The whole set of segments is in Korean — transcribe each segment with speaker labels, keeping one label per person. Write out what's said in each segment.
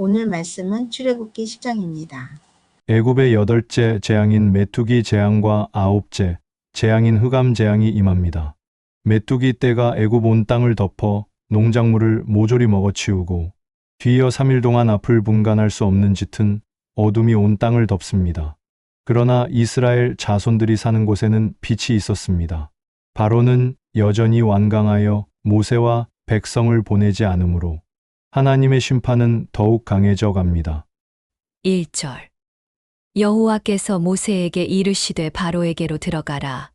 Speaker 1: 오늘 말씀은 출애굽기 10장입니다.
Speaker 2: 애굽의 여덟째 재앙인 메뚜기 재앙과 아홉째 재앙인 흑암 재앙이 임합니다. 메뚜기 떼가 애굽 온 땅을 덮어 농작물을 모조리 먹어치우고 뒤이어 3일 동안 앞을 분간할 수 없는 짙은 어둠이 온 땅을 덮습니다. 그러나 이스라엘 자손들이 사는 곳에는 빛이 있었습니다. 바로는 여전히 완강하여 모세와 백성을 보내지 않으므로 하나님의 심판은 더욱 강해져 갑니다.
Speaker 3: 1절 여호와께서 모세에게 이르시되 바로에게로 들어가라.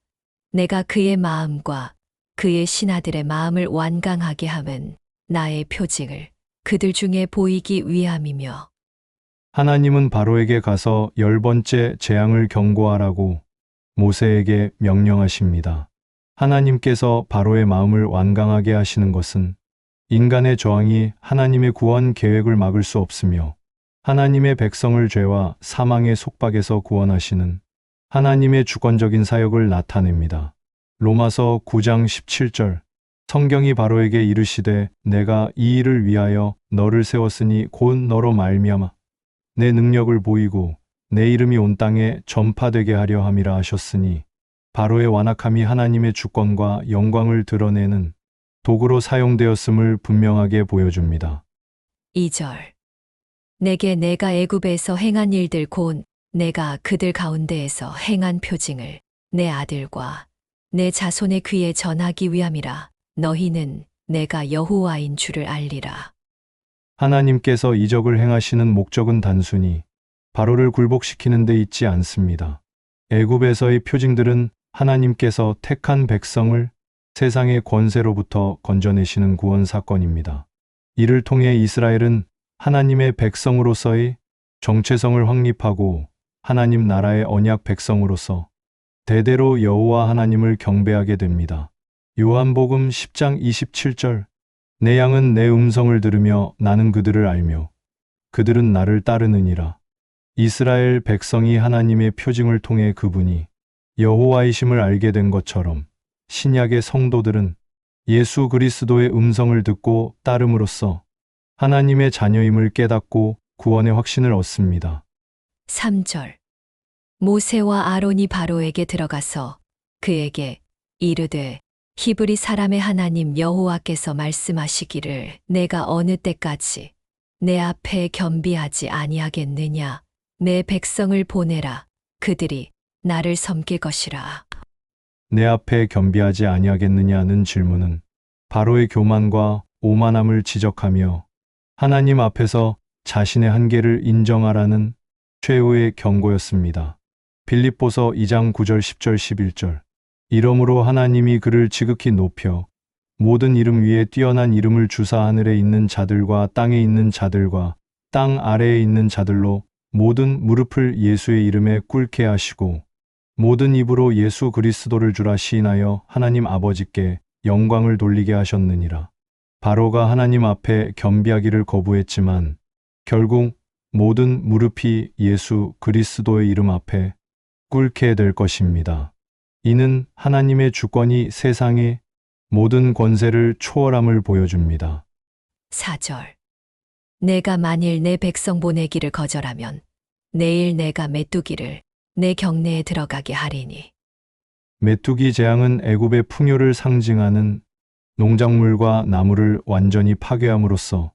Speaker 3: 내가 그의 마음과 그의 신하들의 마음을 완강하게 함은 나의 표징을 그들 중에 보이기 위함이며.
Speaker 2: 하나님은 바로에게 가서 10번째 재앙을 경고하라고 모세에게 명령하십니다. 하나님께서 바로의 마음을 완강하게 하시는 것은 인간의 저항이 하나님의 구원 계획을 막을 수 없으며 하나님의 백성을 죄와 사망의 속박에서 구원하시는 하나님의 주권적인 사역을 나타냅니다. 로마서 9장 17절 성경이 바로에게 이르시되 내가 이 일을 위하여 너를 세웠으니 곧 너로 말미암아 내 능력을 보이고 내 이름이 온 땅에 전파되게 하려 함이라 하셨으니 바로의 완악함이 하나님의 주권과 영광을 드러내는 도구로 사용되었음을 분명하게 보여줍니다.
Speaker 3: 2절 내게 내가 애굽에서 행한 일들 곧 내가 그들 가운데에서 행한 표징을 내 아들과 내 자손의 귀에 전하기 위함이라. 너희는 내가 여호와인 줄을 알리라.
Speaker 2: 하나님께서 이적을 행하시는 목적은 단순히 바로를 굴복시키는 데 있지 않습니다. 애굽에서의 표징들은 하나님께서 택한 백성을 세상의 권세로부터 건져내시는 구원 사건입니다. 이를 통해 이스라엘은 하나님의 백성으로서의 정체성을 확립하고 하나님 나라의 언약 백성으로서 대대로 여호와 하나님을 경배하게 됩니다. 요한복음 10장 27절 내 양은 내 음성을 들으며 나는 그들을 알며 그들은 나를 따르느니라. 이스라엘 백성이 하나님의 표징을 통해 그분이 여호와이심을 알게 된 것처럼 신약의 성도들은 예수 그리스도의 음성을 듣고 따름으로써 하나님의 자녀임을 깨닫고 구원의 확신을 얻습니다.
Speaker 3: 3절 모세와 아론이 바로에게 들어가서 그에게 이르되 히브리 사람의 하나님 여호와께서 말씀하시기를 내가 어느 때까지 내 앞에 겸비하지 아니하겠느냐. 내 백성을 보내라. 그들이 나를 섬길 것이라.
Speaker 2: 내 앞에 겸비하지 아니하겠느냐는 질문은 바로의 교만과 오만함을 지적하며 하나님 앞에서 자신의 한계를 인정하라는 최후의 경고였습니다. 빌립보서 2장 9절 10절 11절 이러므로 하나님이 그를 지극히 높여 모든 이름 위에 뛰어난 이름을 주사 하늘에 있는 자들과 땅에 있는 자들과 땅 아래에 있는 자들로 모든 무릎을 예수의 이름에 꿇게 하시고 모든 입으로 예수 그리스도를 주라 시인하여 하나님 아버지께 영광을 돌리게 하셨느니라. 바로가 하나님 앞에 겸비하기를 거부했지만 결국 모든 무릎이 예수 그리스도의 이름 앞에 꿇게 될 것입니다. 이는 하나님의 주권이 세상의 모든 권세를 초월함을 보여줍니다.
Speaker 3: 4절 내가 만일 내 백성 보내기를 거절하면 내일 내가 메뚜기를 내 경내에 들어가게 하리니.
Speaker 2: 메뚜기 재앙은 애굽의 풍요를 상징하는 농작물과 나무를 완전히 파괴함으로써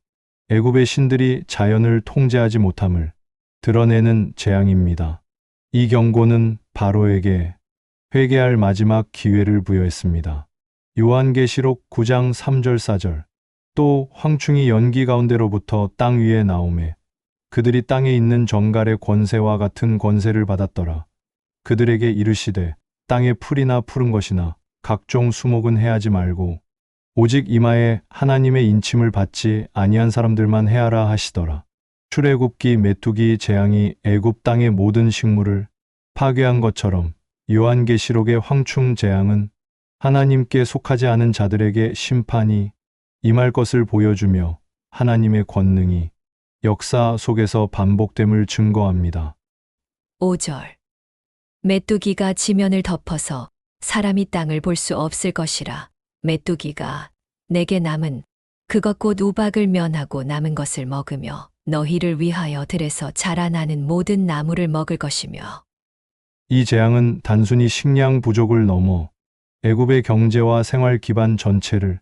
Speaker 2: 애굽의 신들이 자연을 통제하지 못함을 드러내는 재앙입니다. 이 경고는 바로에게 회개할 마지막 기회를 부여했습니다. 요한계시록 9장 3절 4절 또 황충이 연기 가운데로부터 땅 위에 나오매 그들이 땅에 있는 정갈의 권세와 같은 권세를 받았더라. 그들에게 이르시되 땅에 풀이나 푸른 것이나 각종 수목은 해하지 말고 오직 이마에 하나님의 인침을 받지 아니한 사람들만 해하라 하시더라. 출애굽기 메뚜기 재앙이 애굽 땅의 모든 식물을 파괴한 것처럼 요한계시록의 황충 재앙은 하나님께 속하지 않은 자들에게 심판이 임할 것을 보여주며 하나님의 권능이 역사 속에서 반복됨을 증거합니다.
Speaker 3: 5절 메뚜기가 지면을 덮어서 사람이 땅을 볼 수 없을 것이라. 메뚜기가 내게 남은 그것 곧 우박을 면하고 남은 것을 먹으며 너희를 위하여 들에서 자라나는 모든 나무를 먹을 것이며
Speaker 2: 이 재앙은 단순히 식량 부족을 넘어 애굽의 경제와 생활 기반 전체를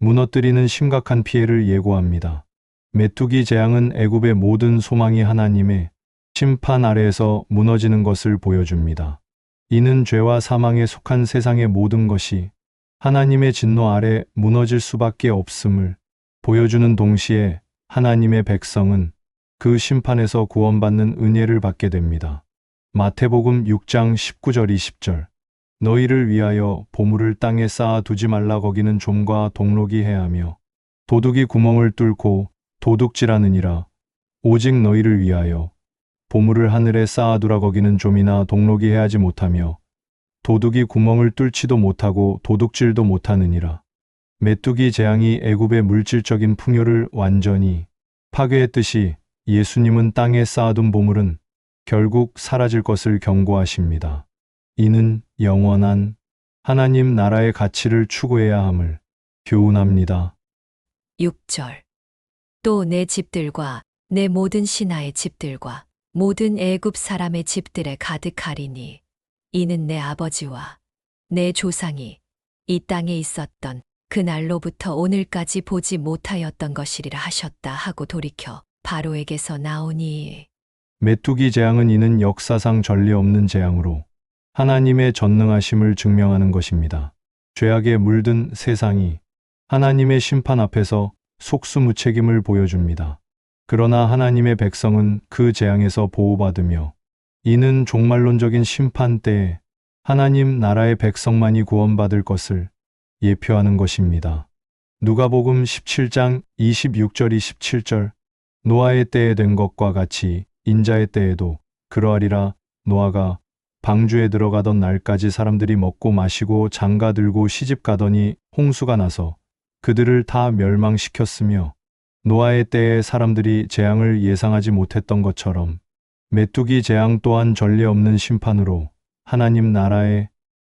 Speaker 2: 무너뜨리는 심각한 피해를 예고합니다. 메뚜기 재앙은 애굽의 모든 소망이 하나님의 심판 아래에서 무너지는 것을 보여줍니다. 이는 죄와 사망에 속한 세상의 모든 것이 하나님의 진노 아래 무너질 수밖에 없음을 보여주는 동시에 하나님의 백성은 그 심판에서 구원받는 은혜를 받게 됩니다. 마태복음 6장 19절 20절 너희를 위하여 보물을 땅에 쌓아 두지 말라 거기는 좀과 동록이 해하며 도둑이 구멍을 뚫고 도둑질하느니라 오직 너희를 위하여 보물을 하늘에 쌓아두라 거기는 좀이나 동록이 해하지 못하며 도둑이 구멍을 뚫지도 못하고 도둑질도 못하느니라. 메뚜기 재앙이 애굽의 물질적인 풍요를 완전히 파괴했듯이 예수님은 땅에 쌓아둔 보물은 결국 사라질 것을 경고하십니다. 이는 영원한 하나님 나라의 가치를 추구해야 함을 교훈합니다.
Speaker 3: 6절 또 내 집들과 내 모든 신하의 집들과 모든 애굽 사람의 집들에 가득하리니 이는 내 아버지와 내 조상이 이 땅에 있었던 그날로부터 오늘까지 보지 못하였던 것이리라 하셨다 하고 돌이켜 바로에게서 나오니
Speaker 2: 메뚜기 재앙은 이는 역사상 전례 없는 재앙으로 하나님의 전능하심을 증명하는 것입니다. 죄악에 물든 세상이 하나님의 심판 앞에서 속수무책임을 보여줍니다. 그러나 하나님의 백성은 그 재앙에서 보호받으며 이는 종말론적인 심판 때에 하나님 나라의 백성만이 구원받을 것을 예표하는 것입니다. 누가복음 17장 26절 27절 노아의 때에 된 것과 같이 인자의 때에도 그러하리라. 노아가 방주에 들어가던 날까지 사람들이 먹고 마시고 장가 들고 시집 가더니 홍수가 나서 그들을 다 멸망시켰으며 노아의 때에 사람들이 재앙을 예상하지 못했던 것처럼 메뚜기 재앙 또한 전례 없는 심판으로 하나님 나라의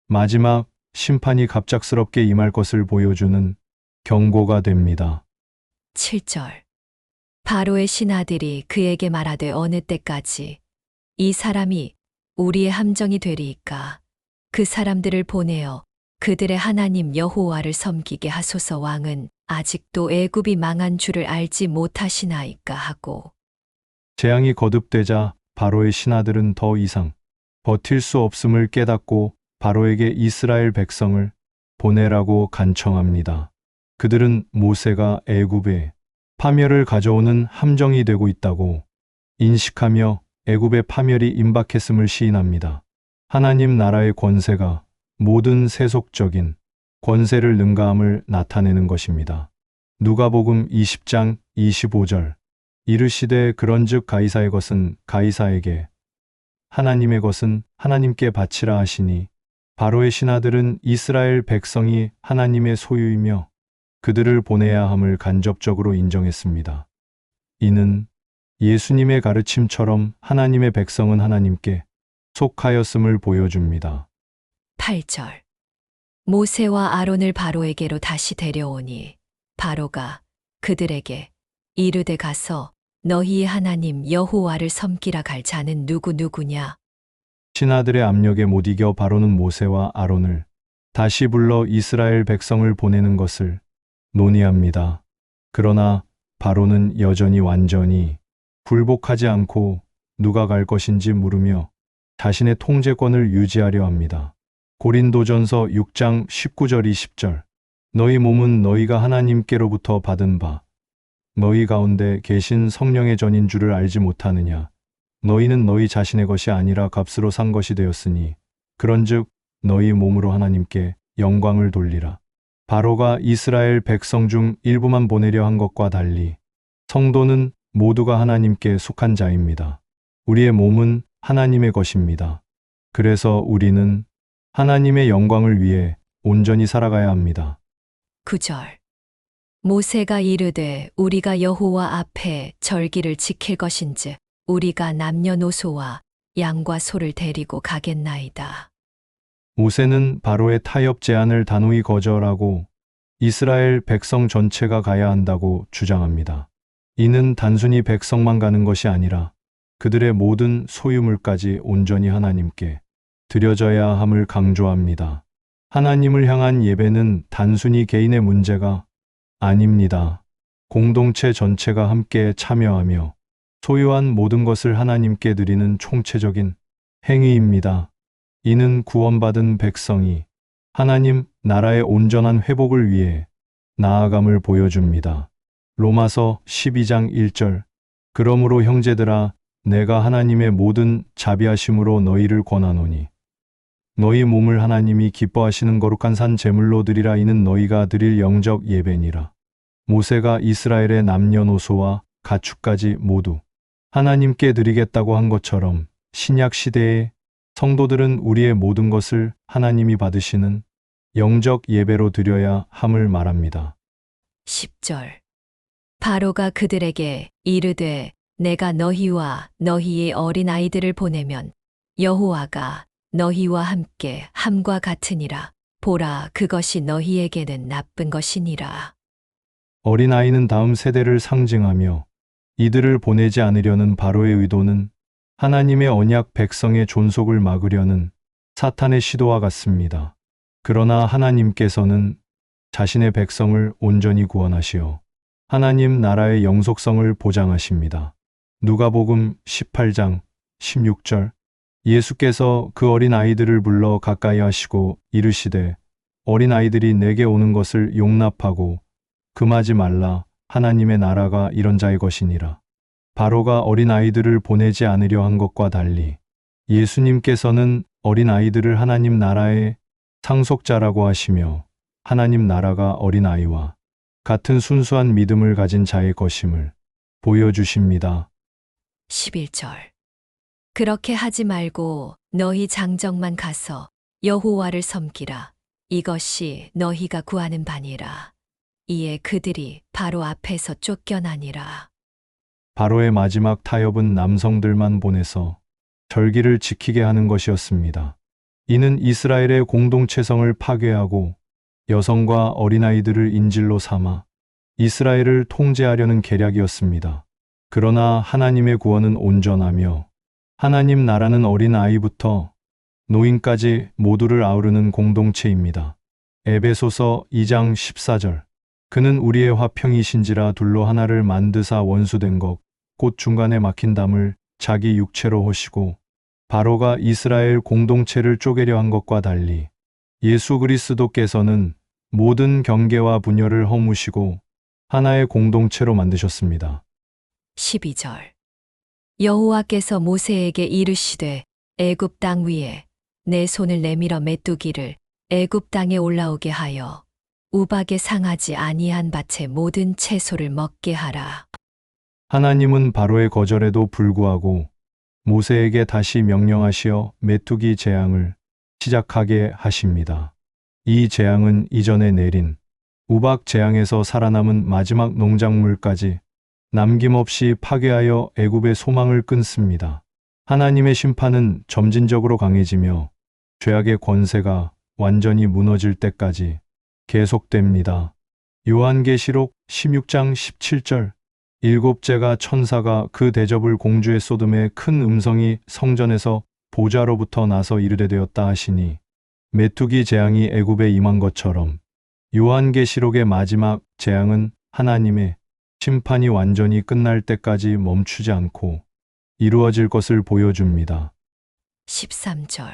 Speaker 2: 마지막 심판이 갑작스럽게 임할 것을 보여주는 경고가 됩니다.
Speaker 3: 7절 바로의 신하들이 그에게 말하되 어느 때까지 이 사람이 우리의 함정이 되리이까 그 사람들을 보내어 그들의 하나님 여호와를 섬기게 하소서. 왕은 아직도 애굽이 망한 줄을 알지 못하시나이까 하고
Speaker 2: 재앙이 거듭되자 바로의 신하들은 더 이상 버틸 수 없음을 깨닫고 바로에게 이스라엘 백성을 보내라고 간청합니다. 그들은 모세가 애굽에 파멸을 가져오는 함정이 되고 있다고 인식하며 애굽의 파멸이 임박했음을 시인합니다. 하나님 나라의 권세가 모든 세속적인 권세를 능가함을 나타내는 것입니다. 누가복음 20장 25절 이르시되 그런즉 가이사의 것은 가이사에게 하나님의 것은 하나님께 바치라 하시니 바로의 신하들은 이스라엘 백성이 하나님의 소유이며 그들을 보내야 함을 간접적으로 인정했습니다. 이는 예수님의 가르침처럼 하나님의 백성은 하나님께 속하였음을 보여줍니다.
Speaker 3: 8절 모세와 아론을 바로에게로 다시 데려오니 바로가 그들에게 이르되 가서 너희의 하나님 여호와를 섬기라 갈 자는 누구냐.
Speaker 2: 신하들의 압력에 못 이겨 바로는 모세와 아론을 다시 불러 이스라엘 백성을 보내는 것을 논의합니다. 그러나 바로는 여전히 완전히 굴복하지 않고 누가 갈 것인지 물으며 자신의 통제권을 유지하려 합니다. 고린도전서 6장 19절 20절 너희 몸은 너희가 하나님께로부터 받은 바 너희 가운데 계신 성령의 전인 줄을 알지 못하느냐. 너희는 너희 자신의 것이 아니라 값으로 산 것이 되었으니 그런즉 너희 몸으로 하나님께 영광을 돌리라. 바로가 이스라엘 백성 중 일부만 보내려 한 것과 달리 성도는 모두가 하나님께 속한 자입니다. 우리의 몸은 하나님의 것입니다. 그래서 우리는 하나님의 영광을 위해 온전히 살아가야 합니다.
Speaker 3: 9절 모세가 이르되 우리가 여호와 앞에 절기를 지킬 것인즉 우리가 남녀노소와 양과 소를 데리고 가겠나이다.
Speaker 2: 모세는 바로의 타협 제안을 단호히 거절하고 이스라엘 백성 전체가 가야 한다고 주장합니다. 이는 단순히 백성만 가는 것이 아니라 그들의 모든 소유물까지 온전히 하나님께 드려져야 함을 강조합니다. 하나님을 향한 예배는 단순히 개인의 문제가 아닙니다. 공동체 전체가 함께 참여하며 소유한 모든 것을 하나님께 드리는 총체적인 행위입니다. 이는 구원받은 백성이 하나님 나라의 온전한 회복을 위해 나아감을 보여줍니다. 로마서 12장 1절. 그러므로 형제들아 내가 하나님의 모든 자비하심으로 너희를 권하노니 너희 몸을 하나님이 기뻐하시는 거룩한 산 제물로 드리라. 이는 너희가 드릴 영적 예배니라. 모세가 이스라엘의 남녀노소와 가축까지 모두 하나님께 드리겠다고 한 것처럼 신약 시대의 성도들은 우리의 모든 것을 하나님이 받으시는 영적 예배로 드려야 함을 말합니다.
Speaker 3: 10절. 바로가 그들에게 이르되 내가 너희와 너희의 어린 아이들을 보내면 여호와가 너희와 함께 함과 같으니라. 보라 그것이 너희에게는 나쁜 것이니라.
Speaker 2: 어린아이는 다음 세대를 상징하며 이들을 보내지 않으려는 바로의 의도는 하나님의 언약 백성의 존속을 막으려는 사탄의 시도와 같습니다. 그러나 하나님께서는 자신의 백성을 온전히 구원하시어 하나님 나라의 영속성을 보장하십니다. 누가복음 18장 16절. 예수께서 그 어린 아이들을 불러 가까이 하시고 이르시되 어린 아이들이 내게 오는 것을 용납하고 금하지 말라. 하나님의 나라가 이런 자의 것이니라. 바로가 어린 아이들을 보내지 않으려 한 것과 달리 예수님께서는 어린 아이들을 하나님 나라의 상속자라고 하시며 하나님 나라가 어린 아이와 같은 순수한 믿음을 가진 자의 것임을 보여주십니다.
Speaker 3: 11절. 그렇게 하지 말고 너희 장정만 가서 여호와를 섬기라. 이것이 너희가 구하는 바니라. 이에 그들이 바로 앞에서 쫓겨나니라.
Speaker 2: 바로의 마지막 타협은 남성들만 보내서 절기를 지키게 하는 것이었습니다. 이는 이스라엘의 공동체성을 파괴하고 여성과 어린아이들을 인질로 삼아 이스라엘을 통제하려는 계략이었습니다. 그러나 하나님의 구원은 온전하며 하나님 나라는 어린아이부터 노인까지 모두를 아우르는 공동체입니다. 에베소서 2장 14절. 그는 우리의 화평이신지라 둘로 하나를 만드사 원수된 것 곧 중간에 막힌 담을 자기 육체로 허시고 바로가 이스라엘 공동체를 쪼개려 한 것과 달리 예수 그리스도께서는 모든 경계와 분열을 허무시고 하나의 공동체로 만드셨습니다.
Speaker 3: 12절. 여호와께서 모세에게 이르시되 애굽 땅 위에 내 손을 내밀어 메뚜기를 애굽 땅에 올라오게 하여 우박에 상하지 아니한 밭의 모든 채소를 먹게 하라.
Speaker 2: 하나님은 바로의 거절에도 불구하고 모세에게 다시 명령하시어 메뚜기 재앙을 시작하게 하십니다. 이 재앙은 이전에 내린 우박 재앙에서 살아남은 마지막 농작물까지 남김없이 파괴하여 애굽의 소망을 끊습니다. 하나님의 심판은 점진적으로 강해지며 죄악의 권세가 완전히 무너질 때까지 계속됩니다. 요한계시록 16장 17절. 일곱째가 천사가 그 대접을 공주의 소돔에 큰 음성이 성전에서 보좌로부터 나서 이르되 되었다 하시니 메뚜기 재앙이 애굽에 임한 것처럼 요한계시록의 마지막 재앙은 하나님의 심판이 완전히 끝날 때까지 멈추지 않고 이루어질 것을 보여줍니다.
Speaker 3: 13절.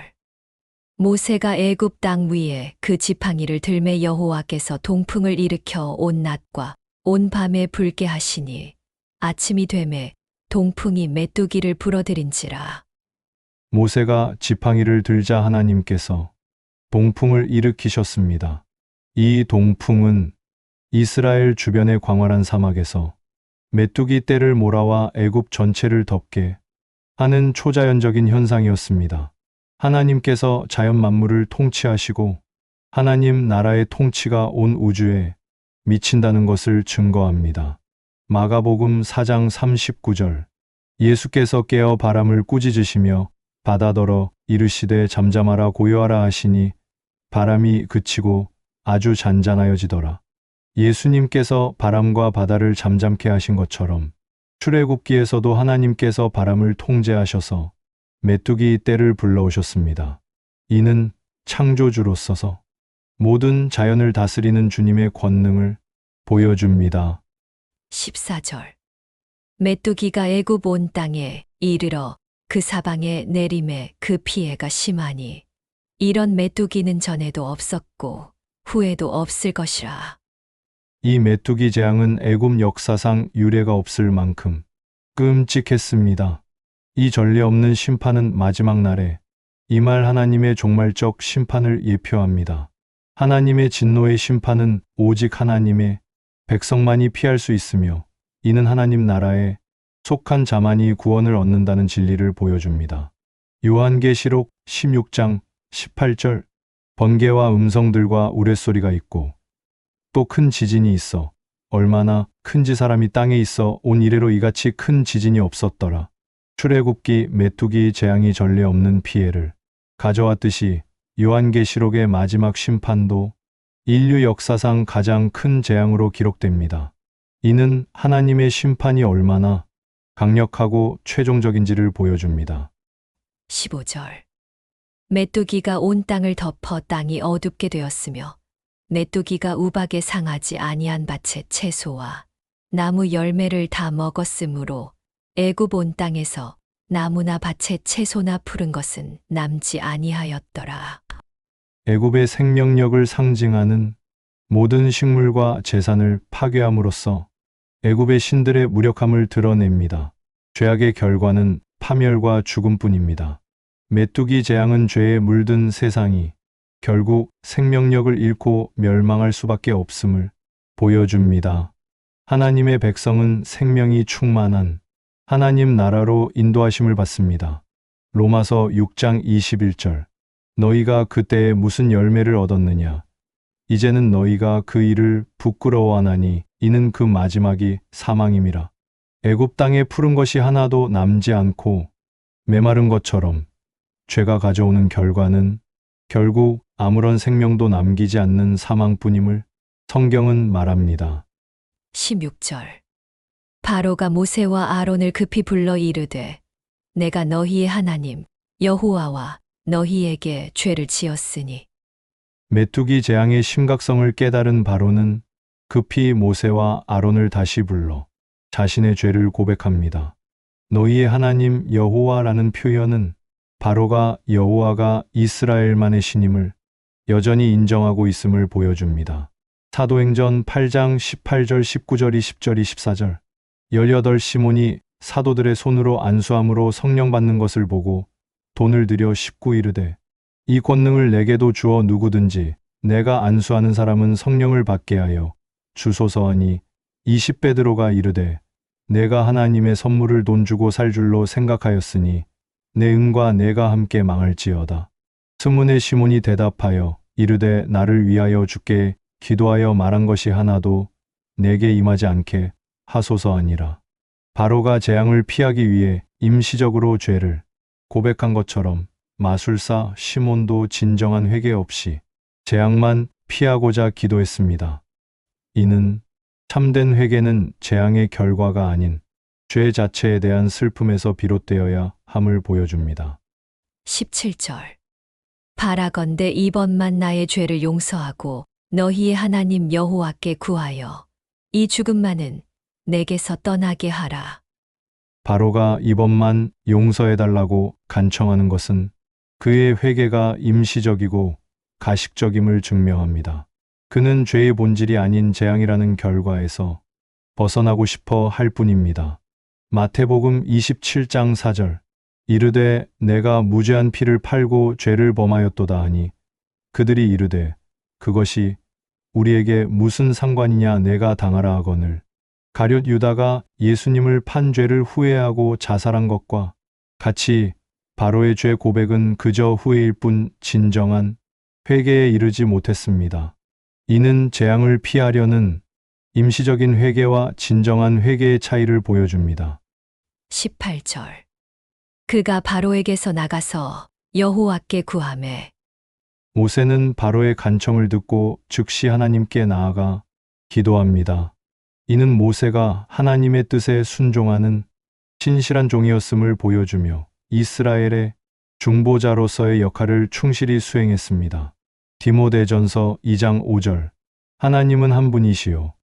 Speaker 3: 모세가 애굽 땅 위에 그 지팡이를 들매 여호와께서 동풍을 일으켜 온 낮과 온 밤에 불게 하시니 아침이 되매 동풍이 메뚜기를 불어들인지라.
Speaker 2: 모세가 지팡이를 들자 하나님께서 동풍을 일으키셨습니다. 이 동풍은 이스라엘 주변의 광활한 사막에서 메뚜기 떼를 몰아와 애굽 전체를 덮게 하는 초자연적인 현상이었습니다. 하나님께서 자연 만물을 통치하시고 하나님 나라의 통치가 온 우주에 미친다는 것을 증거합니다. 마가복음 4장 39절. 예수께서 깨어 바람을 꾸짖으시며 바다더러 이르시되 잠잠하라 고요하라 하시니 바람이 그치고 아주 잔잔하여지더라. 예수님께서 바람과 바다를 잠잠케 하신 것처럼 출애굽기에서도 하나님께서 바람을 통제하셔서 메뚜기 떼를 불러오셨습니다. 이는 창조주로서서 모든 자연을 다스리는 주님의 권능을 보여줍니다.
Speaker 3: 14절. 메뚜기가 애굽 온 땅에 이르러 그 사방에 내림에 그 피해가 심하니 이런 메뚜기는 전에도 없었고 후에도 없을 것이라.
Speaker 2: 이 메뚜기 재앙은 애굽 역사상 유례가 없을 만큼 끔찍했습니다. 이 전례 없는 심판은 마지막 날에 임할 하나님의 종말적 심판을 예표합니다. 하나님의 진노의 심판은 오직 하나님의 백성만이 피할 수 있으며 이는 하나님 나라에 속한 자만이 구원을 얻는다는 진리를 보여줍니다. 요한계시록 16장 18절 번개와 음성들과 우레소리가 있고 또 큰 지진이 있어 얼마나 큰지 사람이 땅에 있어 온 이래로 이같이 큰 지진이 없었더라. 출애굽기 메뚜기 재앙이 전례 없는 피해를 가져왔듯이 요한계시록의 마지막 심판도 인류 역사상 가장 큰 재앙으로 기록됩니다. 이는 하나님의 심판이 얼마나 강력하고 최종적인지를 보여줍니다.
Speaker 3: 15절. 메뚜기가 온 땅을 덮어 땅이 어둡게 되었으며 메뚜기가 우박에 상하지 아니한 밭의 채소와 나무 열매를 다 먹었으므로 애굽 온 땅에서 나무나 밭의 채소나 푸른 것은 남지 아니하였더라.
Speaker 2: 애굽의 생명력을 상징하는 모든 식물과 재산을 파괴함으로써 애굽의 신들의 무력함을 드러냅니다. 죄악의 결과는 파멸과 죽음뿐입니다. 메뚜기 재앙은 죄에 물든 세상이 결국 생명력을 잃고 멸망할 수밖에 없음을 보여줍니다. 하나님의 백성은 생명이 충만한 하나님 나라로 인도하심을 받습니다. 로마서 6장 21절. 너희가 그때에 무슨 열매를 얻었느냐? 이제는 너희가 그 일을 부끄러워하나니 이는 그 마지막이 사망임이라. 애굽 땅에 푸른 것이 하나도 남지 않고 메마른 것처럼 죄가 가져오는 결과는 결국 아무런 생명도 남기지 않는 사망뿐임을 성경은 말합니다.
Speaker 3: 16절. 바로가 모세와 아론을 급히 불러 이르되 내가 너희의 하나님 여호와와 너희에게 죄를 지었으니.
Speaker 2: 메뚜기 재앙의 심각성을 깨달은 바로는 급히 모세와 아론을 다시 불러 자신의 죄를 고백합니다. 너희의 하나님 여호와라는 표현은 바로가 여호와가 이스라엘만의 신임을 여전히 인정하고 있음을 보여줍니다. 사도행전 8장 18절 19절 20절 24절 18 시몬이 사도들의 손으로 안수함으로 성령 받는 것을 보고 돈을 들여 십구 이르되 이 권능을 내게도 주어 누구든지 내가 안수하는 사람은 성령을 받게 하여 주소서 하니 20베드로가 이르되 내가 하나님의 선물을 돈 주고 살 줄로 생각하였으니 내 은과 내가 함께 망할지어다. 스문의 시몬이 대답하여 이르되 나를 위하여 주께 기도하여 말한 것이 하나도 내게 임하지 않게 하소서 하니라. 바로가 재앙을 피하기 위해 임시적으로 죄를 고백한 것처럼 마술사 시몬도 진정한 회개 없이 재앙만 피하고자 기도했습니다. 이는 참된 회개는 재앙의 결과가 아닌 죄 자체에 대한 슬픔에서 비롯되어야 함을 보여줍니다.
Speaker 3: 17절. 바라건대 이번만 나의 죄를 용서하고 너희의 하나님 여호와께 구하여 이 죽음만은 내게서 떠나게 하라.
Speaker 2: 바로가 이번만 용서해달라고 간청하는 것은 그의 회개가 임시적이고 가식적임을 증명합니다. 그는 죄의 본질이 아닌 재앙이라는 결과에서 벗어나고 싶어 할 뿐입니다. 마태복음 27장 4절. 이르되 내가 무죄한 피를 팔고 죄를 범하였도다 하니 그들이 이르되 그것이 우리에게 무슨 상관이냐 내가 당하라 하거늘. 가룟 유다가 예수님을 판 죄를 후회하고 자살한 것과 같이 바로의 죄 고백은 그저 후회일 뿐 진정한 회개에 이르지 못했습니다. 이는 재앙을 피하려는 임시적인 회개와 진정한 회개의 차이를 보여줍니다.
Speaker 3: 18절. 그가 바로에게서 나가서 여호와께 구하매
Speaker 2: 모세는 바로의 간청을 듣고 즉시 하나님께 나아가 기도합니다. 이는 모세가 하나님의 뜻에 순종하는 신실한 종이었음을 보여주며 이스라엘의 중보자로서의 역할을 충실히 수행했습니다. 디모데전서 2장 5절. 하나님은 한 분이시요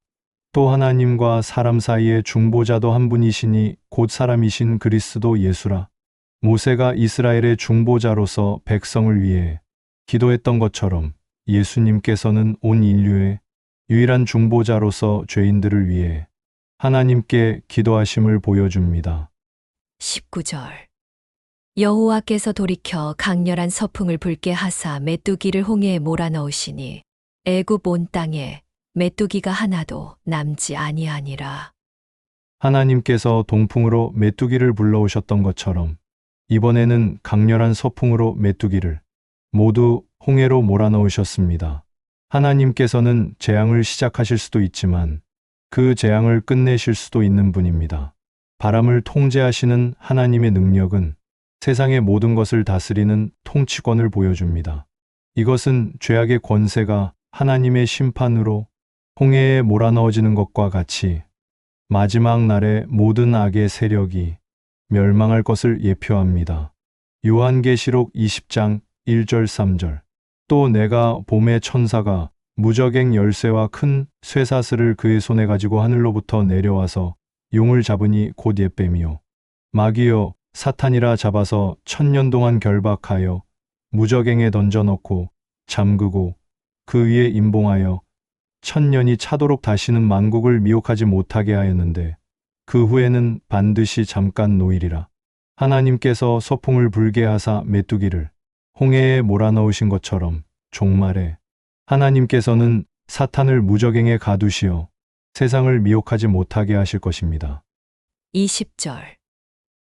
Speaker 2: 또 하나님과 사람 사이의 중보자도 한 분이시니 곧 사람이신 그리스도 예수라. 모세가 이스라엘의 중보자로서 백성을 위해 기도했던 것처럼 예수님께서는 온 인류의 유일한 중보자로서 죄인들을 위해 하나님께 기도하심을 보여줍니다.
Speaker 3: 19절. 여호와께서 돌이켜 강렬한 서풍을 불게 하사 메뚜기를 홍해에 몰아넣으시니 애굽 온 땅에 메뚜기가 하나도 남지 아니하니라.
Speaker 2: 하나님께서 동풍으로 메뚜기를 불러오셨던 것처럼 이번에는 강렬한 서풍으로 메뚜기를 모두 홍해로 몰아넣으셨습니다. 하나님께서는 재앙을 시작하실 수도 있지만 그 재앙을 끝내실 수도 있는 분입니다. 바람을 통제하시는 하나님의 능력은 세상의 모든 것을 다스리는 통치권을 보여줍니다. 이것은 죄악의 권세가 하나님의 심판으로 홍해에 몰아넣어지는 것과 같이 마지막 날에 모든 악의 세력이 멸망할 것을 예표합니다. 요한계시록 20장 1절 3절. 또 내가 봄의 천사가 무저갱 열쇠와 큰 쇠사슬을 그의 손에 가지고 하늘로부터 내려와서 용을 잡으니 곧 옛뱀이요 마귀요 사탄이라 잡아서 1000년 동안 결박하여 무저갱에 던져넣고 잠그고 그 위에 임봉하여 1000년이 차도록 다시는 만국을 미혹하지 못하게 하였는데 그 후에는 반드시 잠깐 노이리라. 하나님께서 서풍을 불게 하사 메뚜기를 홍해에 몰아넣으신 것처럼 종말에 하나님께서는 사탄을 무저갱에 가두시어 세상을 미혹하지 못하게 하실 것입니다.
Speaker 3: 20절.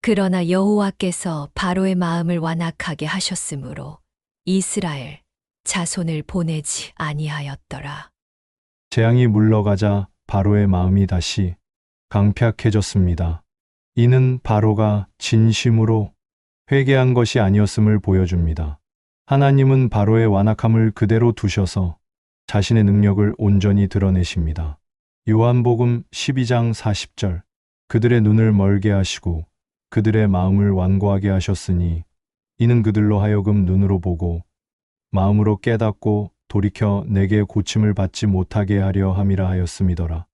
Speaker 3: 그러나 여호와께서 바로의 마음을 완악하게 하셨으므로 이스라엘 자손을 보내지 아니하였더라.
Speaker 2: 재앙이 물러가자 바로의 마음이 다시 강팍해졌습니다. 이는 바로가 진심으로 회개한 것이 아니었음을 보여줍니다. 하나님은 바로의 완악함을 그대로 두셔서 자신의 능력을 온전히 드러내십니다. 요한복음 12장 40절. 그들의 눈을 멀게 하시고 그들의 마음을 완고하게 하셨으니 이는 그들로 하여금 눈으로 보고 마음으로 깨닫고 돌이켜 내게 고침을 받지 못하게 하려 함이라 하였음이더라.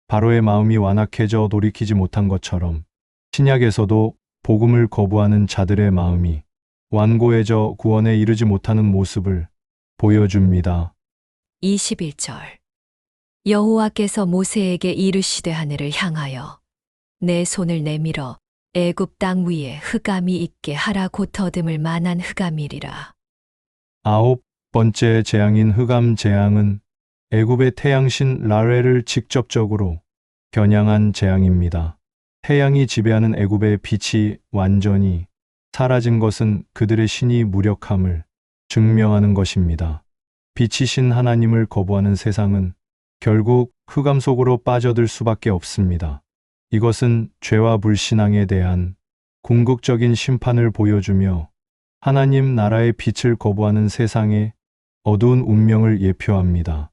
Speaker 2: 바로의 마음이 완악해져 돌이키지 못한 것처럼 신약에서도 복음을 거부하는 자들의 마음이 완고해져 구원에 이르지 못하는 모습을 보여줍니다.
Speaker 3: 21절. 여호와께서 모세에게 이르시되 하늘을 향하여 내 손을 내밀어 애굽 땅 위에 흑암이 있게 하라. 곧 더듬을 만한 흑암이리라.
Speaker 2: 9번째 재앙인 흑암 재앙은 애굽의 태양신 라레를 직접적으로 겨냥한 재앙입니다. 태양이 지배하는 애굽의 빛이 완전히 사라진 것은 그들의 신이 무력함을 증명하는 것입니다. 빛이신 하나님을 거부하는 세상은 결국 흑암 속으로 빠져들 수밖에 없습니다. 이것은 죄와 불신앙에 대한 궁극적인 심판을 보여주며 하나님 나라의 빛을 거부하는 세상의 어두운 운명을 예표합니다.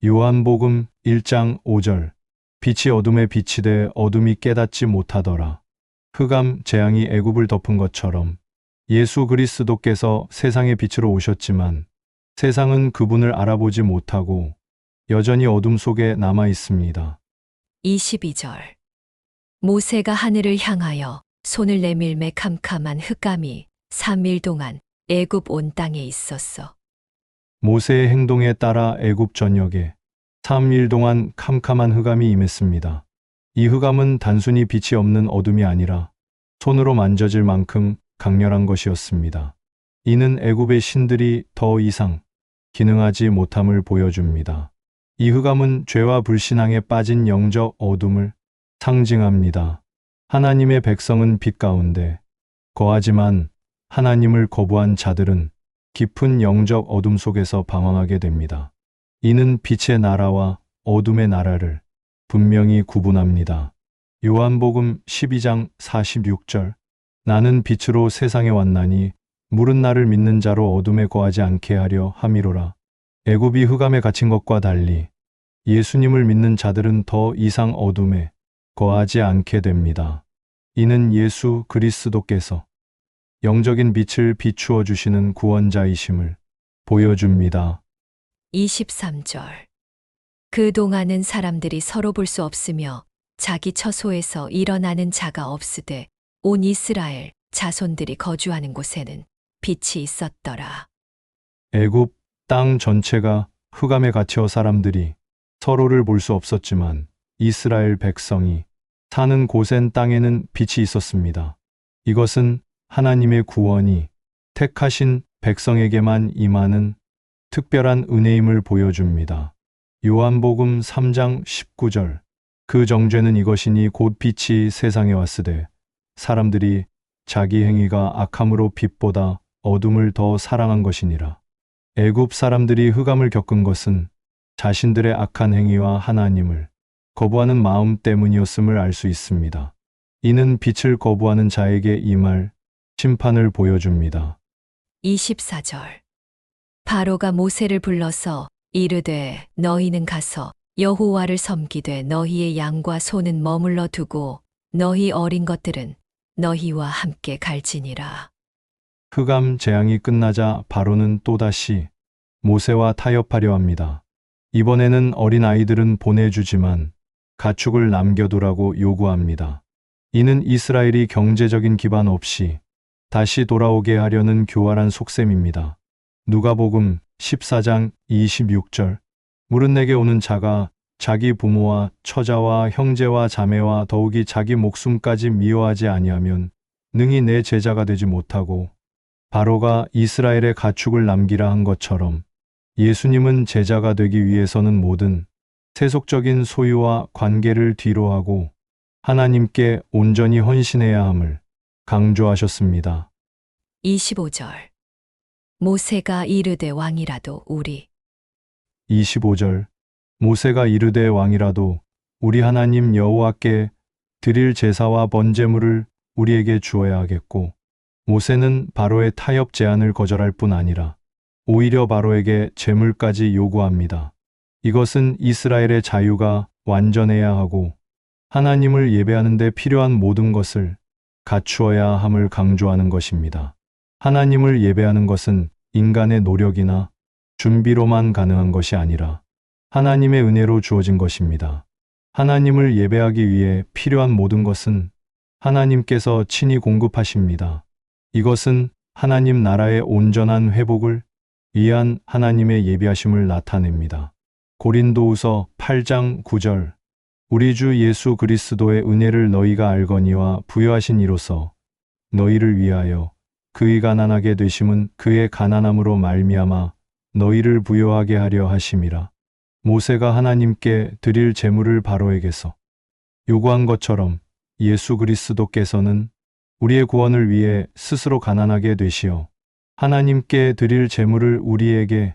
Speaker 2: 요한복음 1장 5절. 빛이 어둠에 빛이 돼 어둠이 깨닫지 못하더라. 흑암 재앙이 애굽을 덮은 것처럼 예수 그리스도께서 세상의 빛으로 오셨지만 세상은 그분을 알아보지 못하고 여전히 어둠 속에 남아 있습니다.
Speaker 3: 22절. 모세가 하늘을 향하여 손을 내밀매 캄캄한 흑암이 3일 동안 애굽 온 땅에 있었어.
Speaker 2: 모세의 행동에 따라 애굽 전역에 3일 동안 캄캄한 흑암이 임했습니다. 이 흑암은 단순히 빛이 없는 어둠이 아니라 손으로 만져질 만큼 강렬한 것이었습니다. 이는 애굽의 신들이 더 이상 기능하지 못함을 보여줍니다. 이 흑암은 죄와 불신앙에 빠진 영적 어둠을 상징합니다. 하나님의 백성은 빛 가운데 거하지만 하나님을 거부한 자들은 깊은 영적 어둠 속에서 방황하게 됩니다. 이는 빛의 나라와 어둠의 나라를 분명히 구분합니다. 요한복음 12장 46절. 나는 빛으로 세상에 왔나니 물은 나를 믿는 자로 어둠에 거하지 않게 하려 함이로라. 애굽이 흑암에 갇힌 것과 달리 예수님을 믿는 자들은 더 이상 어둠에 거하지 않게 됩니다. 이는 예수 그리스도께서 영적인 빛을 비추어 주시는 구원자이심을 보여줍니다.
Speaker 3: 23절. 그동안은 사람들이 서로 볼 수 없으며 자기 처소에서 일어나는 자가 없으되 온 이스라엘 자손들이 거주하는 곳에는 빛이 있었더라.
Speaker 2: 애굽 땅 전체가 흑암에 갇혀 사람들이 서로를 볼 수 없었지만 이스라엘 백성이 사는 곳엔 땅에는 빛이 있었습니다. 이것은 하나님의 구원이 택하신 백성에게만 임하는 특별한 은혜임을 보여줍니다. 요한복음 3장 19절. 그 정죄는 이것이니 곧 빛이 세상에 왔으되 사람들이 자기 행위가 악함으로 빛보다 어둠을 더 사랑한 것이니라. 애굽 사람들이 흑암을 겪은 것은 자신들의 악한 행위와 하나님을 거부하는 마음 때문이었음을 알 수 있습니다. 이는 빛을 거부하는 자에게 임할 심판을 보여줍니다.
Speaker 3: 24절. 바로가 모세를 불러서 이르되 너희는 가서 여호와를 섬기되 너희의 양과 소는 머물러 두고 너희 어린 것들은 너희와 함께 갈지니라.
Speaker 2: 흑암 재앙이 끝나자 바로는 또다시 모세와 타협하려 합니다. 이번에는 어린 아이들은 보내주지만 가축을 남겨두라고 요구합니다. 이는 이스라엘이 경제적인 기반 없이 다시 돌아오게 하려는 교활한 속셈입니다. 누가복음 14장 26절. 물은 내게 오는 자가 자기 부모와 처자와 형제와 자매와 더욱이 자기 목숨까지 미워하지 아니하면 능히 내 제자가 되지 못하고 바로가 이스라엘의 가축을 남기라 한 것처럼 예수님은 제자가 되기 위해서는 모든 세속적인 소유와 관계를 뒤로하고 하나님께 온전히 헌신해야 함을 강조하셨습니다.
Speaker 3: 25절. 모세가 이르되 왕이라도 우리
Speaker 2: 25절. 모세가 이르되 왕이라도 우리 하나님 여호와께 드릴 제사와 번제물을 우리에게 주어야 하겠고, 모세는 바로의 타협 제안을 거절할 뿐 아니라 오히려 바로에게 제물까지 요구합니다. 이것은 이스라엘의 자유가 완전해야 하고 하나님을 예배하는 데 필요한 모든 것을 갖추어야 함을 강조하는 것입니다. 하나님을 예배하는 것은 인간의 노력이나 준비로만 가능한 것이 아니라 하나님의 은혜로 주어진 것입니다. 하나님을 예배하기 위해 필요한 모든 것은 하나님께서 친히 공급하십니다. 이것은 하나님 나라의 온전한 회복을 위한 하나님의 예비하심을 나타냅니다. 고린도후서 8장 9절. 우리 주 예수 그리스도의 은혜를 너희가 알거니와 부여하신 이로써 너희를 위하여 그의 가난하게 되심은 그의 가난함으로 말미암아 너희를 부여하게 하려 하심이라. 모세가 하나님께 드릴 제물을 바로에게서 요구한 것처럼 예수 그리스도께서는 우리의 구원을 위해 스스로 가난하게 되시어 하나님께 드릴 제물을 우리에게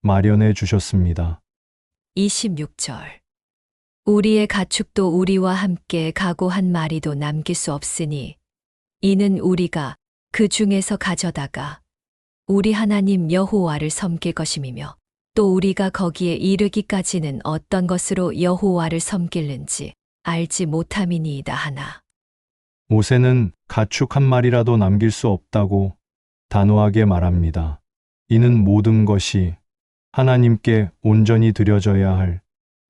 Speaker 2: 마련해 주셨습니다.
Speaker 3: 26절. 우리의 가축도 우리와 함께 가고 한 마리도 남길 수 없으니 이는 우리가 그 중에서 가져다가 우리 하나님 여호와를 섬길 것임이며 또 우리가 거기에 이르기까지는 어떤 것으로 여호와를 섬길는지 알지 못함이니이다 하나.
Speaker 2: 모세는 가축 한 마리라도 남길 수 없다고 단호하게 말합니다. 이는 모든 것이 하나님께 온전히 드려져야 할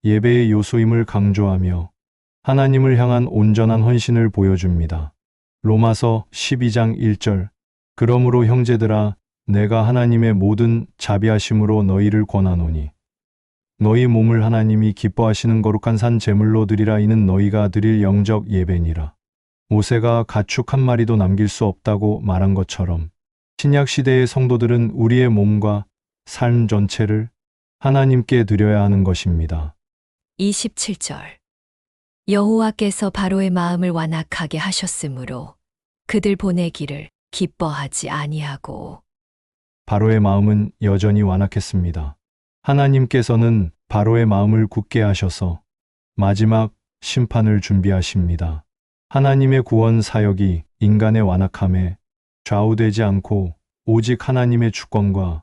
Speaker 2: 예배의 요소임을 강조하며 하나님을 향한 온전한 헌신을 보여줍니다. 로마서 12장 1절. 그러므로 형제들아 내가 하나님의 모든 자비하심으로 너희를 권하노니 너희 몸을 하나님이 기뻐하시는 거룩한 산 제물로 드리라. 이는 너희가 드릴 영적 예배니라. 모세가 가축 한 마리도 남길 수 없다고 말한 것처럼 신약 시대의 성도들은 우리의 몸과 삶 전체를 하나님께 드려야 하는 것입니다.
Speaker 3: 27절. 여호와께서 바로의 마음을 완악하게 하셨으므로 그들 보내기를 기뻐하지 아니하고.
Speaker 2: 바로의 마음은 여전히 완악했습니다. 하나님께서는 바로의 마음을 굳게 하셔서 마지막 심판을 준비하십니다. 하나님의 구원 사역이 인간의 완악함에 좌우되지 않고 오직 하나님의 주권과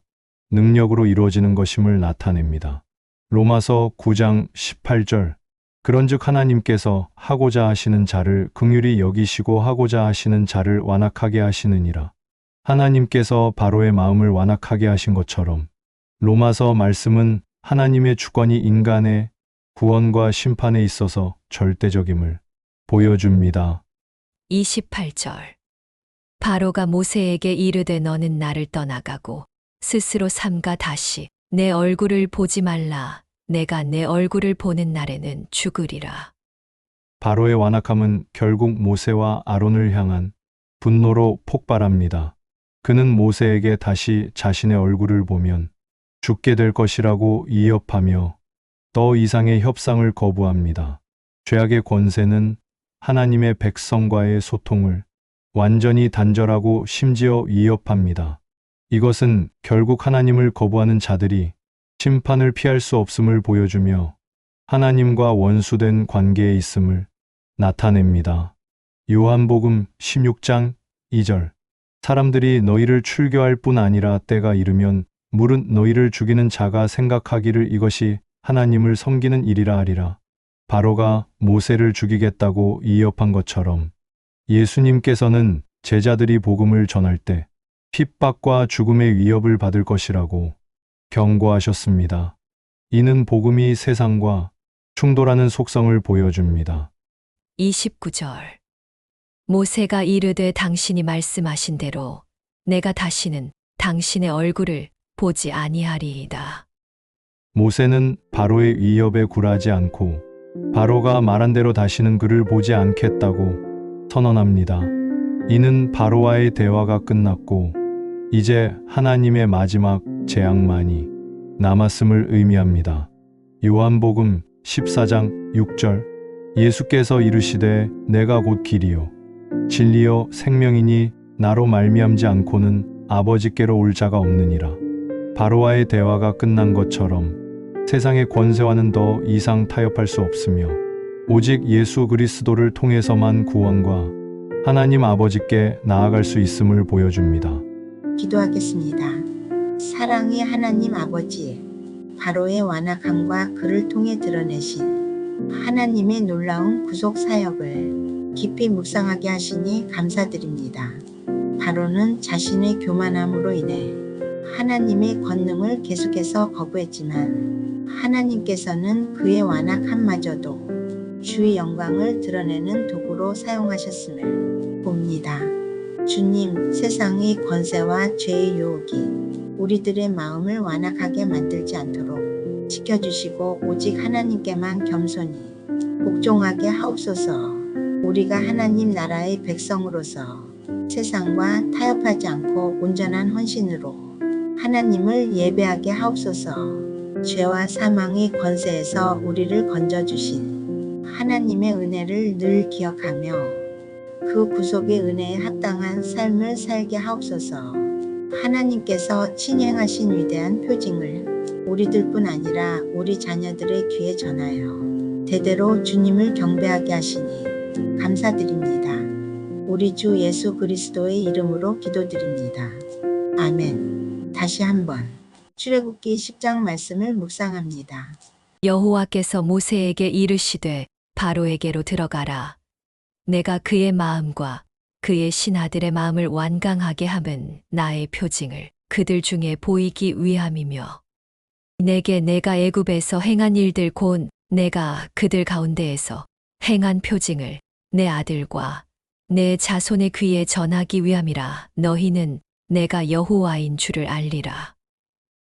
Speaker 2: 능력으로 이루어지는 것임을 나타냅니다. 로마서 9장 18절. 그런즉 하나님께서 하고자 하시는 자를 긍휼히 여기시고 하고자 하시는 자를 완악하게 하시느니라. 하나님께서 바로의 마음을 완악하게 하신 것처럼 로마서 말씀은 하나님의 주권이 인간의 구원과 심판에 있어서 절대적임을 보여줍니다.
Speaker 3: 28절. 바로가 모세에게 이르되 너는 나를 떠나가고 스스로 삼가 다시 내 얼굴을 보지 말라. 내가 내 얼굴을 보는 날에는 죽으리라.
Speaker 2: 바로의 완악함은 결국 모세와 아론을 향한 분노로 폭발합니다. 그는 모세에게 다시 자신의 얼굴을 보면 죽게 될 것이라고 위협하며 더 이상의 협상을 거부합니다. 죄악의 권세는 하나님의 백성과의 소통을 완전히 단절하고 심지어 위협합니다. 이것은 결국 하나님을 거부하는 자들이 심판을 피할 수 없음을 보여주며 하나님과 원수된 관계에 있음을 나타냅니다. 요한복음 16장 2절. 사람들이 너희를 출교할 뿐 아니라 때가 이르면 물은 너희를 죽이는 자가 생각하기를 이것이 하나님을 섬기는 일이라 하리라. 바로가 모세를 죽이겠다고 위협한 것처럼 예수님께서는 제자들이 복음을 전할 때 핍박과 죽음의 위협을 받을 것이라고 경고하셨습니다. 이는 복음이 세상과 충돌하는 속성을 보여줍니다.
Speaker 3: 29절. 모세가 이르되 당신이 말씀하신 대로 내가 다시는 당신의 얼굴을 보지 아니하리이다.
Speaker 2: 모세는 바로의 위협에 굴하지 않고 바로가 말한 대로 다시는 그를 보지 않겠다고 선언합니다. 이는 바로와의 대화가 끝났고 이제 하나님의 마지막 재앙만이 남았음을 의미합니다. 요한복음 14장 6절. 예수께서 이르시되 내가 곧 길이요 진리요 생명이니 나로 말미암지 않고는 아버지께로 올 자가 없느니라. 바로와의 대화가 끝난 것처럼 세상의 권세와는 더 이상 타협할 수 없으며 오직 예수 그리스도를 통해서만 구원과 하나님 아버지께 나아갈 수 있음을 보여줍니다.
Speaker 1: 기도하겠습니다. 사랑의 하나님 아버지, 바로의 완악함과 그를 통해 드러내신 하나님의 놀라운 구속 사역을 깊이 묵상하게 하시니 감사드립니다. 바로는 자신의 교만함으로 인해 하나님의 권능을 계속해서 거부했지만 하나님께서는 그의 완악함마저도 주의 영광을 드러내는 도구로 사용하셨음을 봅니다. 주님, 세상의 권세와 죄의 유혹이 우리들의 마음을 완악하게 만들지 않도록 지켜주시고 오직 하나님께만 겸손히 복종하게 하옵소서. 우리가 하나님 나라의 백성으로서 세상과 타협하지 않고 온전한 헌신으로 하나님을 예배하게 하옵소서. 죄와 사망의 권세에서 우리를 건져주신 하나님의 은혜를 늘 기억하며 그 구속의 은혜에 합당한 삶을 살게 하옵소서. 하나님께서 친행하신 위대한 표징을 우리들뿐 아니라 우리 자녀들의 귀에 전하여 대대로 주님을 경배하게 하시니 감사드립니다. 우리 주 예수 그리스도의 이름으로 기도드립니다. 아멘. 다시 한번 출애굽기 10장 말씀을 묵상합니다.
Speaker 3: 여호와께서 모세에게 이르시되 바로에게로 들어가라. 내가 그의 마음과 그의 신하들의 마음을 완강하게 함은 나의 표징을 그들 중에 보이기 위함이며 내게 내가 애굽에서 행한 일들 곧 내가 그들 가운데에서 행한 표징을 내 아들과 내 자손의 귀에 전하기 위함이라. 너희는 내가 여호와인 줄을 알리라.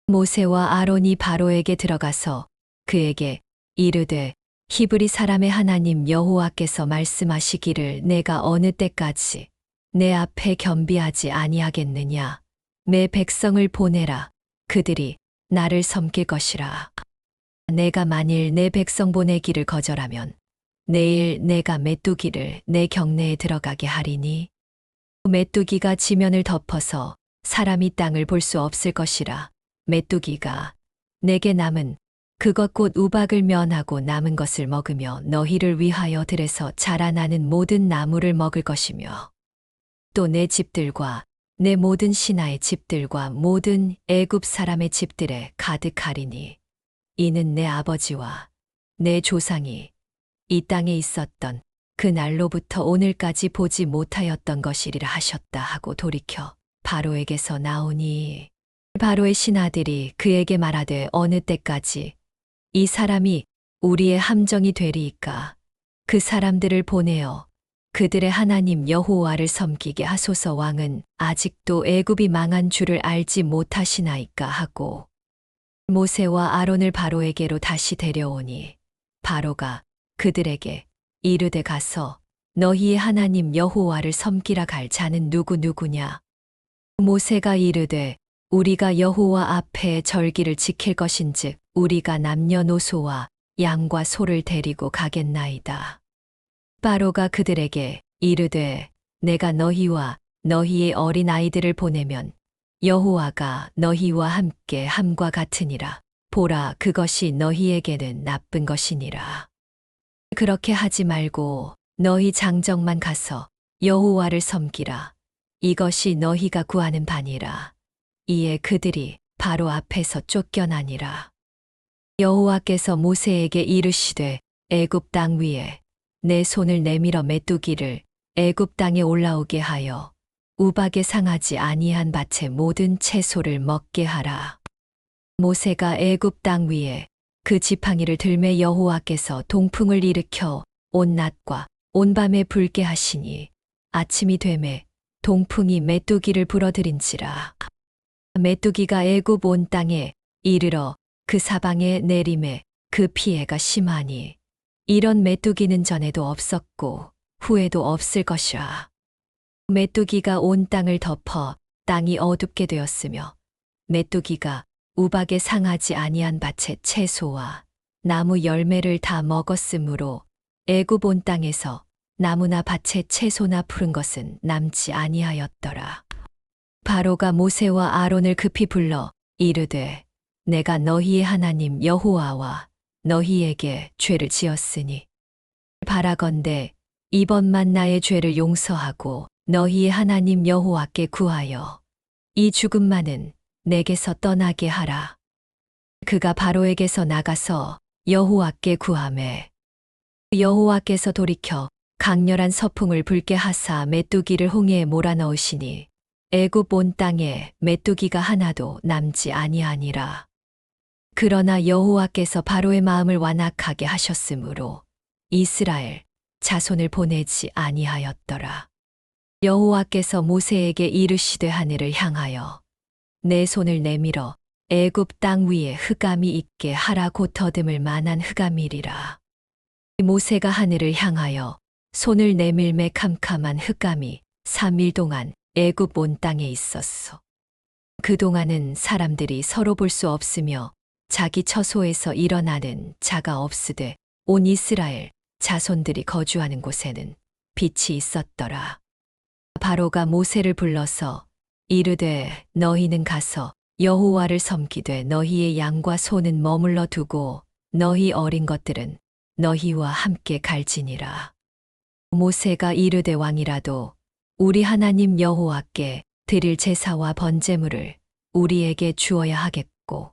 Speaker 3: 모세와 아론이 바로에게 들어가서 그에게 이르되 히브리 사람의 하나님 여호와께서 말씀하시기를 내가 어느 때까지 내 앞에 겸비하지 아니하겠느냐. 내 백성을 보내라. 그들이 나를 섬길 것이라. 내가 만일 내 백성 보내기를 거절하면 내일 내가 메뚜기를 내 경내에 들어가게 하리니 메뚜기가 지면을 덮어서 사람이 땅을 볼 수 없을 것이라. 메뚜기가 내게 남은 그것 곧 우박을 면하고 남은 것을 먹으며 너희를 위하여 들에서 자라나는 모든 나무를 먹을 것이며 또 내 집들과 내 모든 신하의 집들과 모든 애굽 사람의 집들에 가득하리니 이는 내 아버지와 내 조상이 이 땅에 있었던 그 날로부터 오늘까지 보지 못하였던 것이리라 하셨다 하고 돌이켜 바로에게서 나오니 바로의 신하들이 그에게 말하되 어느 때까지 이 사람이 우리의 함정이 되리이까 그 사람들을 보내어 그들의 하나님 여호와를 섬기게 하소서. 왕은 아직도 애굽이 망한 줄을 알지 못하시나이까 하고 모세와 아론을 바로에게로 다시 데려오니 바로가 그들에게 이르되 가서 너희의 하나님 여호와를 섬기라 갈 자는 누구냐. 모세가 이르되 우리가 여호와 앞에 절기를 지킬 것인즉 우리가 남녀노소와 양과 소를 데리고 가겠나이다. 바로가 그들에게 이르되 내가 너희와 너희의 어린 아이들을 보내면 여호와가 너희와 함께 함과 같으니라. 보라, 그것이 너희에게는 나쁜 것이니라. 그렇게 하지 말고 너희 장정만 가서 여호와를 섬기라. 이것이 너희가 구하는 바니라. 이에 그들이 바로 앞에서 쫓겨나니라. 여호와께서 모세에게 이르시되 애굽 땅 위에 내 손을 내밀어 메뚜기를 애굽 땅에 올라오게 하여 우박에 상하지 아니한 밭의 모든 채소를 먹게 하라. 모세가 애굽 땅 위에 그 지팡이를 들매 여호와께서 동풍을 일으켜 온 낮과 온 밤에 불게 하시니 아침이 되매 동풍이 메뚜기를 불어들인지라. 메뚜기가 애굽 온 땅에 이르러 그 사방에 내림에 그 피해가 심하니 이런 메뚜기는 전에도 없었고 후에도 없을 것이라. 메뚜기가 온 땅을 덮어 땅이 어둡게 되었으며 메뚜기가 우박에 상하지 아니한 밭의 채소와 나무 열매를 다 먹었으므로 애굽 온 땅에서 나무나 밭의 채소나 푸른 것은 남지 아니하였더라. 바로가 모세와 아론을 급히 불러 이르되 내가 너희의 하나님 여호와와 너희에게 죄를 지었으니 바라건대 이번만 나의 죄를 용서하고 너희의 하나님 여호와께 구하여 이 죽음만은 내게서 떠나게 하라. 그가 바로에게서 나가서 여호와께 구하매 여호와께서 돌이켜 강렬한 서풍을 불게 하사 메뚜기를 홍해에 몰아넣으시니 애굽 온 땅에 메뚜기가 하나도 남지 아니하니라. 그러나 여호와께서 바로의 마음을 완악하게 하셨으므로 이스라엘 자손을 보내지 아니하였더라. 여호와께서 모세에게 이르시되 하늘을 향하여 내 손을 내밀어 애굽 땅 위에 흑암이 있게 하라. 곧 더듬을 만한 흑암이리라. 모세가 하늘을 향하여 손을 내밀매 캄캄한 흑암이 3일 동안 애굽 온 땅에 있었소. 그동안은 사람들이 서로 볼 수 없으며 자기 처소에서 일어나는 자가 없으되 온 이스라엘 자손들이 거주하는 곳에는 빛이 있었더라. 바로가 모세를 불러서 이르되 너희는 가서 여호와를 섬기되 너희의 양과 소는 머물러 두고 너희 어린 것들은 너희와 함께 갈지니라. 모세가 이르되 왕이라도 우리 하나님 여호와께 드릴 제사와 번제물을 우리에게 주어야 하겠고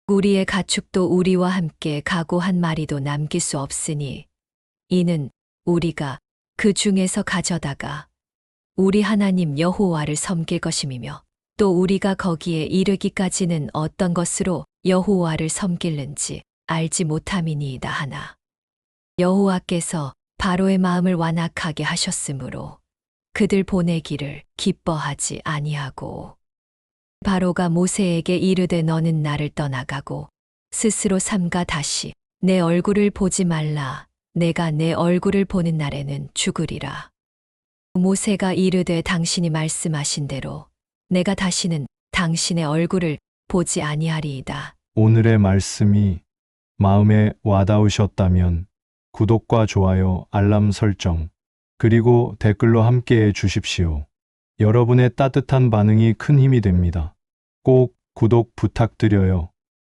Speaker 3: 우리의 가축도 우리와 함께 가고 한 마리도 남길 수 없으니 이는 우리가 그 중에서 가져다가 우리 하나님 여호와를 섬길 것임이며 또 우리가 거기에 이르기까지는 어떤 것으로 여호와를 섬길는지 알지 못함이니이다 하나 여호와께서 바로의 마음을 완악하게 하셨으므로 그들 보내기를 기뻐하지 아니하고 바로가 모세에게 이르되 너는 나를 떠나가고 스스로 삼가 다시 내 얼굴을 보지 말라. 내가 내 얼굴을 보는 날에는 죽으리라. 모세가 이르되 당신이 말씀하신 대로 내가 다시는 당신의 얼굴을 보지 아니하리이다.
Speaker 2: 오늘의 말씀이 마음에 와닿으셨다면 구독과 좋아요, 알람 설정, 그리고 댓글로 함께해 주십시오. 여러분의 따뜻한 반응이 큰 힘이 됩니다. 꼭 구독 부탁드려요.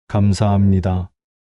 Speaker 2: 감사합니다.